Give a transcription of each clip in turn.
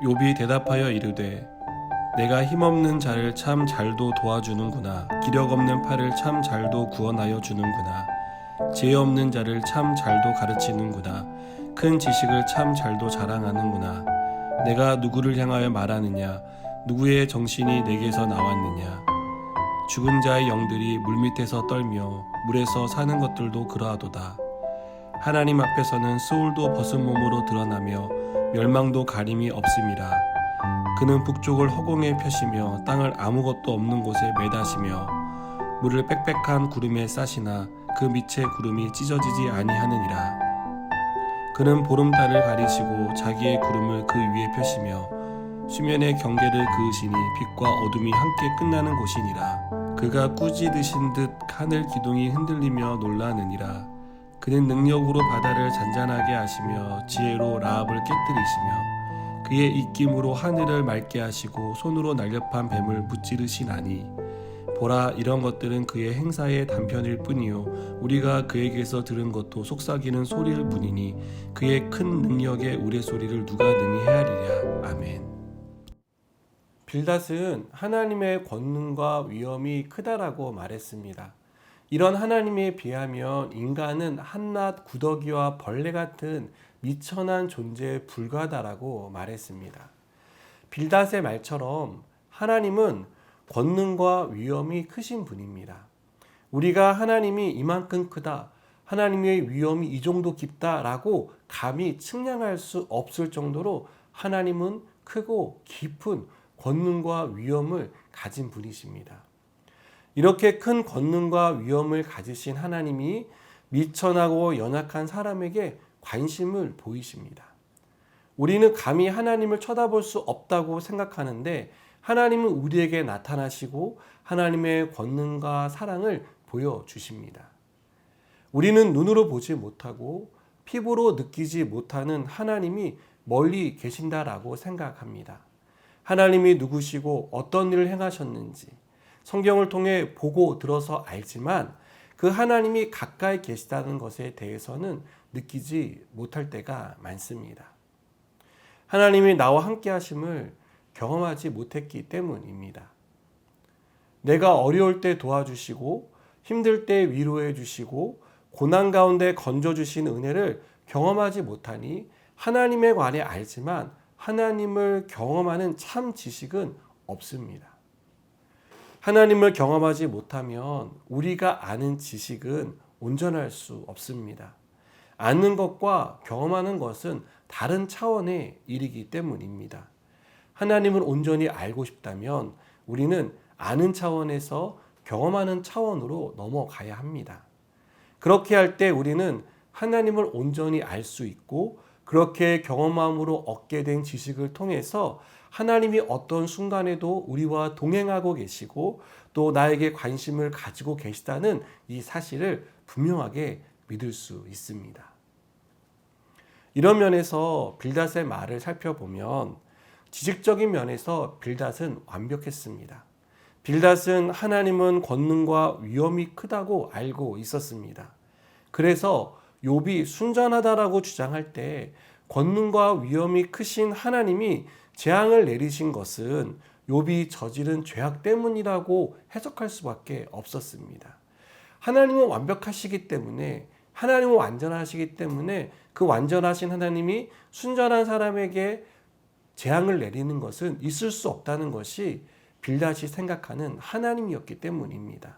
욥이 대답하여 이르되 내가 힘없는 자를 참 잘도 도와주는구나. 기력 없는 팔을 참 잘도 구원하여 주는구나. 지혜 없는 자를 참 잘도 가르치는구나. 큰 지식을 참 잘도 자랑하는구나. 내가 누구를 향하여 말하느냐? 누구의 정신이 내게서 나왔느냐? 죽은 자의 영들이 물밑에서 떨며 물에서 사는 것들도 그러하도다. 하나님 앞에서는 수울도 벗은 몸으로 드러나며 멸망도 가림이 없음이라. 그는 북쪽을 허공에 펴시며 땅을 아무것도 없는 곳에 매다시며 물을 빽빽한 구름에 싸시나 그 밑에 구름이 찢어지지 아니하느니라. 그는 보름달을 가리시고 자기의 구름을 그 위에 펴시며 수면의 경계를 그으시니 빛과 어둠이 함께 끝나는 곳이니라. 그가 꾸짖으신 듯 하늘 기둥이 흔들리며 놀라느니라. 그는 능력으로 바다를 잔잔하게 하시며 지혜로 라합을 깨뜨리시며 그의 입김으로 하늘을 맑게 하시고 손으로 날렵한 뱀을 무찌르시나니 보라, 이런 것들은 그의 행사의 단편일 뿐이요 우리가 그에게서 들은 것도 속삭이는 소리일 뿐이니 그의 큰 능력의 우레소리를 누가 능히 헤아리랴. 아멘. 빌닷은 하나님의 권능과 위엄이 크다라고 말했습니다. 이런 하나님에 비하면 인간은 한낱 구더기와 벌레 같은 미천한 존재에 불과하다라고 말했습니다. 빌닷의 말처럼 하나님은 권능과 위엄이 크신 분입니다. 우리가 하나님이 이만큼 크다, 하나님의 위엄이 이 정도 깊다라고 감히 측량할 수 없을 정도로 하나님은 크고 깊은 권능과 위엄을 가진 분이십니다. 이렇게 큰 권능과 위엄을 가지신 하나님이 미천하고 연약한 사람에게 관심을 보이십니다. 우리는 감히 하나님을 쳐다볼 수 없다고 생각하는데 하나님은 우리에게 나타나시고 하나님의 권능과 사랑을 보여주십니다. 우리는 눈으로 보지 못하고 피부로 느끼지 못하는 하나님이 멀리 계신다라고 생각합니다. 하나님이 누구시고 어떤 일을 행하셨는지 성경을 통해 보고 들어서 알지만 그 하나님이 가까이 계시다는 것에 대해서는 느끼지 못할 때가 많습니다. 하나님이 나와 함께 하심을 경험하지 못했기 때문입니다. 내가 어려울 때 도와주시고 힘들 때 위로해 주시고 고난 가운데 건져주신 은혜를 경험하지 못하니 하나님에 관해 알지만 하나님을 경험하는 참 지식은 없습니다. 하나님을 경험하지 못하면 우리가 아는 지식은 온전할 수 없습니다. 아는 것과 경험하는 것은 다른 차원의 일이기 때문입니다. 하나님을 온전히 알고 싶다면 우리는 아는 차원에서 경험하는 차원으로 넘어가야 합니다. 그렇게 할 때 우리는 하나님을 온전히 알 수 있고 그렇게 경험함으로 얻게 된 지식을 통해서 하나님이 어떤 순간에도 우리와 동행하고 계시고 또 나에게 관심을 가지고 계시다는 이 사실을 분명하게 믿을 수 있습니다. 이런 면에서 빌닷의 말을 살펴보면 지식적인 면에서 빌닷은 완벽했습니다. 빌닷은 하나님은 권능과 위엄이 크다고 알고 있었습니다. 그래서 욥이 순전하다라고 주장할 때 권능과 위엄이 크신 하나님이 재앙을 내리신 것은 욥이 저지른 죄악 때문이라고 해석할 수밖에 없었습니다. 하나님은 완벽하시기 때문에 하나님은 완전하시기 때문에 그 완전하신 하나님이 순전한 사람에게 재앙을 내리는 것은 있을 수 없다는 것이 빌닷이 생각하는 하나님이었기 때문입니다.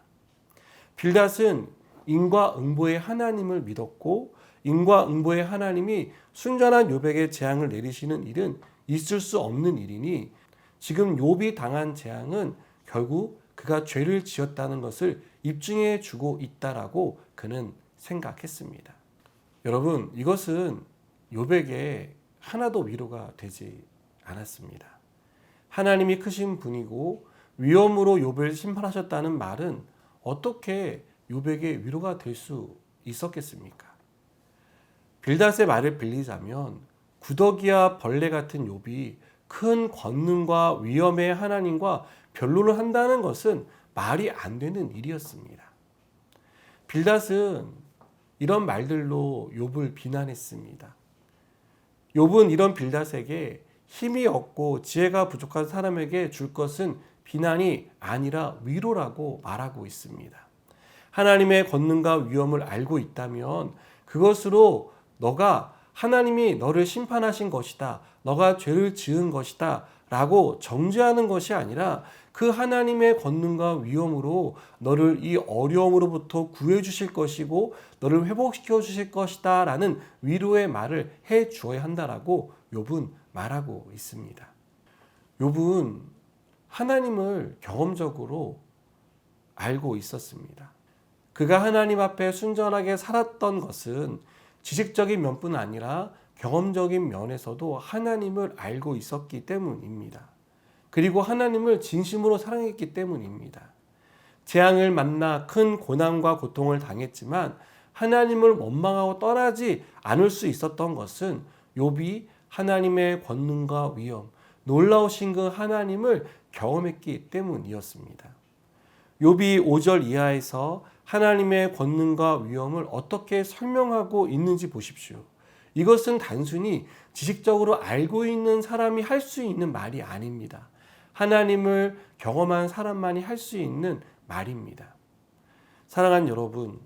빌닷은 인과응보의 하나님을 믿었고 인과응보의 하나님이 순전한 욥에게 재앙을 내리시는 일은 있을 수 없는 일이니 지금 욥이 당한 재앙은 결국 그가 죄를 지었다는 것을 입증해 주고 있다라고 그는 생각했습니다. 여러분, 이것은 욥에게 하나도 위로가 되지 않았습니다. 하나님이 크신 분이고 위엄으로 욥을 심판하셨다는 말은 어떻게 욥에게 위로가 될 수 있었겠습니까? 빌닷의 말을 빌리자면 구더기와 벌레 같은 욥이 큰 권능과 위엄의 하나님과 변론을 한다는 것은 말이 안 되는 일이었습니다. 빌닷은 이런 말들로 욥을 비난했습니다. 욥은 이런 빌닷에게 힘이 없고 지혜가 부족한 사람에게 줄 것은 비난이 아니라 위로라고 말하고 있습니다. 하나님의 권능과 위엄을 알고 있다면 그것으로 너가 하나님이 너를 심판하신 것이다, 너가 죄를 지은 것이다 라고 정죄하는 것이 아니라 그 하나님의 권능과 위엄으로 너를 이 어려움으로부터 구해 주실 것이고 너를 회복시켜 주실 것이다 라는 위로의 말을 해 주어야 한다라고 욥은 말하고 있습니다. 욥은 하나님을 경험적으로 알고 있었습니다. 그가 하나님 앞에 순전하게 살았던 것은 지식적인 면뿐 아니라 경험적인 면에서도 하나님을 알고 있었기 때문입니다. 그리고 하나님을 진심으로 사랑했기 때문입니다. 재앙을 만나 큰 고난과 고통을 당했지만 하나님을 원망하고 떠나지 않을 수 있었던 것은 욥이 하나님의 권능과 위엄, 놀라우신 그 하나님을 경험했기 때문이었습니다. 욥이 5절 이하에서 하나님의 권능과 위엄을 어떻게 설명하고 있는지 보십시오. 이것은 단순히 지식적으로 알고 있는 사람이 할 수 있는 말이 아닙니다. 하나님을 경험한 사람만이 할 수 있는 말입니다. 사랑하는 여러분,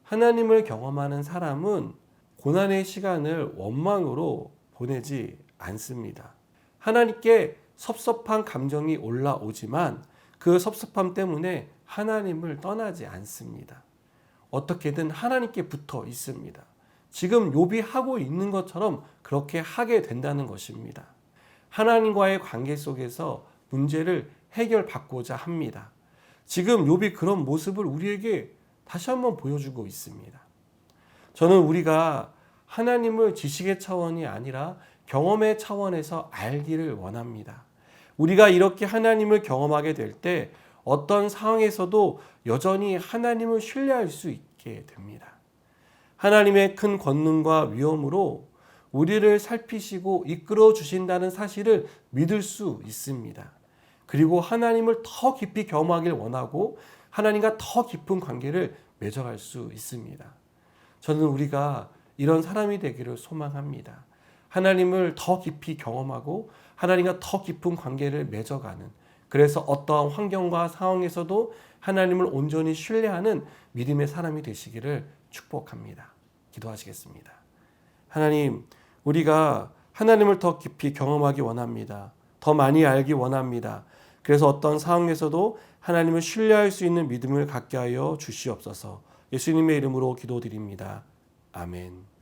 하나님을 경험하는 사람은 고난의 시간을 원망으로 보내지 않습니다. 하나님께 섭섭한 감정이 올라오지만 그 섭섭함 때문에 하나님을 떠나지 않습니다. 어떻게든 하나님께 붙어 있습니다. 지금 욥이 하고 있는 것처럼 그렇게 하게 된다는 것입니다. 하나님과의 관계 속에서 문제를 해결받고자 합니다. 지금 욥이 그런 모습을 우리에게 다시 한번 보여주고 있습니다. 저는 우리가 하나님을 지식의 차원이 아니라 경험의 차원에서 알기를 원합니다. 우리가 이렇게 하나님을 경험하게 될 때 어떤 상황에서도 여전히 하나님을 신뢰할 수 있게 됩니다. 하나님의 큰 권능과 위엄으로 우리를 살피시고 이끌어 주신다는 사실을 믿을 수 있습니다. 그리고 하나님을 더 깊이 경험하길 원하고 하나님과 더 깊은 관계를 맺어갈 수 있습니다. 저는 우리가 이런 사람이 되기를 소망합니다. 하나님을 더 깊이 경험하고 하나님과 더 깊은 관계를 맺어가는, 그래서 어떠한 환경과 상황에서도 하나님을 온전히 신뢰하는 믿음의 사람이 되시기를 축복합니다. 기도하시겠습니다. 하나님, 우리가 하나님을 더 깊이 경험하기 원합니다. 더 많이 알기 원합니다. 그래서 어떤 상황에서도 하나님을 신뢰할 수 있는 믿음을 갖게 하여 주시옵소서. 예수님의 이름으로 기도드립니다. 아멘.